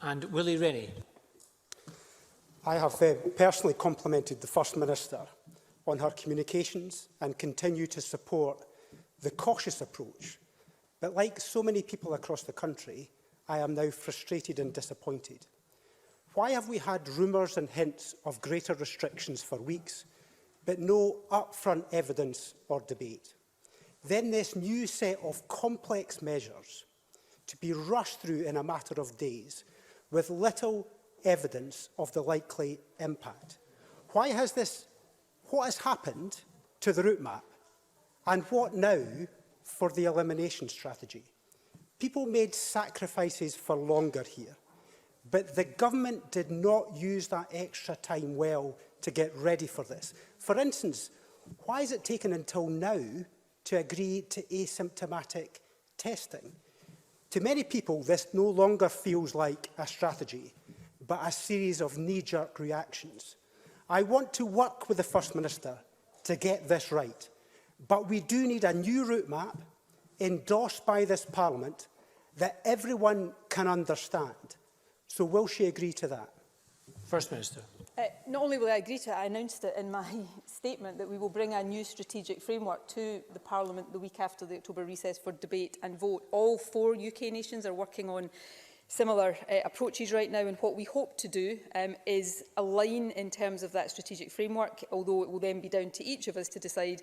And Willie Rennie. I have personally complimented the First Minister on her communications and continue to support the cautious approach. But like so many people across the country, I am now frustrated and disappointed. Why have we had rumours and hints of greater restrictions for weeks, but no upfront evidence or debate? Then this new set of complex measures to be rushed through in a matter of days with little evidence of the likely impact. What has happened to the route map? And what now for the elimination strategy? People made sacrifices for longer here, but the government did not use that extra time well to get ready for this. For instance, why has it taken until now to agree to asymptomatic testing? To many people, this no longer feels like a strategy, but a series of knee-jerk reactions. I want to work with the First Minister to get this right, but we do need a new route map endorsed by this Parliament that everyone can understand. So will she agree to that? First Minister. Not only will I agree to it, I announced it in my statement that we will bring a new strategic framework to the Parliament the week after the October recess for debate and vote. All 4 UK nations are working on similar approaches right now, and what we hope to do is align in terms of that strategic framework, although it will then be down to each of us to decide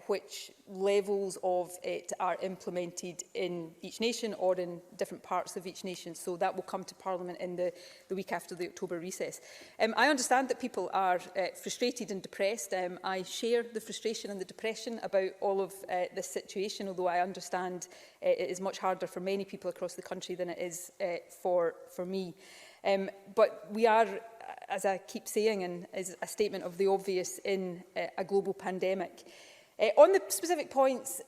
which levels of it are implemented in each nation or in different parts of each nation. So that will come to Parliament in the week after the October recess. I understand that people are frustrated and depressed. I share the frustration and the depression about all of this situation, although I understand it is much harder for many people across the country than it is for me. But we are, as I keep saying, and is a statement of the obvious in a global pandemic. On the specific points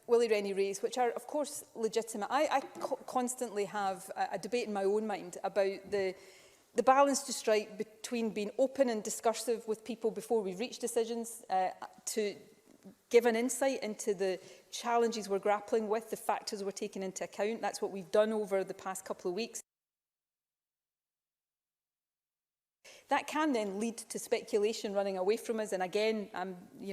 Willie Rennie raised, which are of course legitimate, I constantly have a debate in my own mind about the balance to strike between being open and discursive with people before we reach decisions, to give an insight into the challenges we're grappling with, the factors we're taking into account. That's what we've done over the past couple of weeks. That can then lead to speculation running away from us, and again,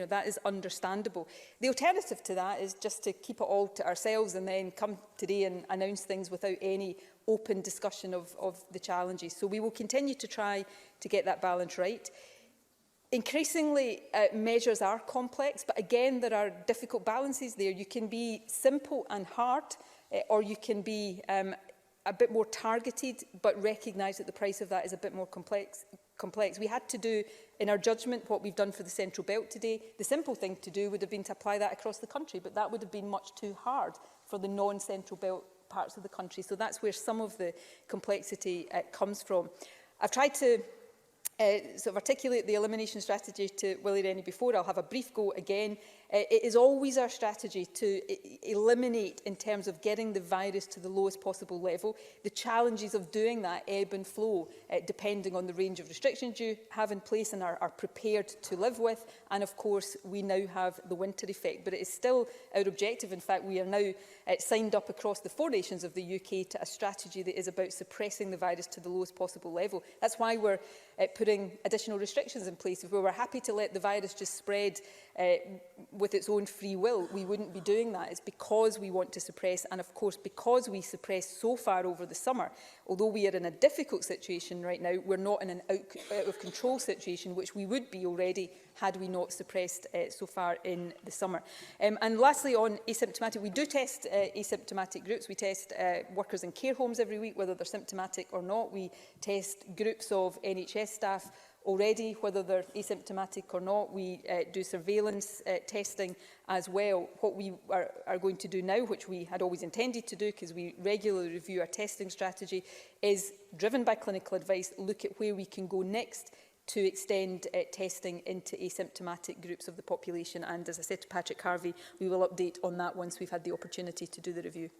that is understandable. The alternative to that is just to keep it all to ourselves and then come today and announce things without any open discussion of the challenges. So we will continue to try to get that balance right. Increasingly, measures are complex, but again, there are difficult balances there. You can be simple and hard, or you can be a bit more targeted, but recognise that the price of that is a bit more complex. We had to do, in our judgment, what we've done for the Central Belt today. The simple thing to do would have been to apply that across the country, but that would have been much too hard for the non-Central Belt parts of the country. So that's where some of the complexity comes from. I've tried to sort of articulate the elimination strategy to Willie Rennie before. I'll have a brief go again. It is always our strategy to eliminate, in terms of getting the virus to the lowest possible level. The challenges of doing that ebb and flow, depending on the range of restrictions you have in place and are prepared to live with. And of course, we now have the winter effect. But it is still our objective. In fact, we are now signed up across the 4 nations of the UK to a strategy that is about suppressing the virus to the lowest possible level. That's why we're putting additional restrictions in place. If we were happy to let the virus just spread with its own free will, we wouldn't be doing that. It's because we want to suppress, and of course because we suppressed so far over the summer. Although we are in a difficult situation right now, we're not in an out of control situation, which we would be already had we not suppressed so far in the summer. And lastly, on asymptomatic, we do test asymptomatic groups. We test workers in care homes every week, whether they're symptomatic or not. We test groups of NHS staff already, whether they're asymptomatic or not. We do surveillance testing as well. What we are going to do now, which we had always intended to do because we regularly review our testing strategy, is driven by clinical advice, look at where we can go next to extend testing into asymptomatic groups of the population. And as I said to Patrick Harvey, we will update on that once we've had the opportunity to do the review.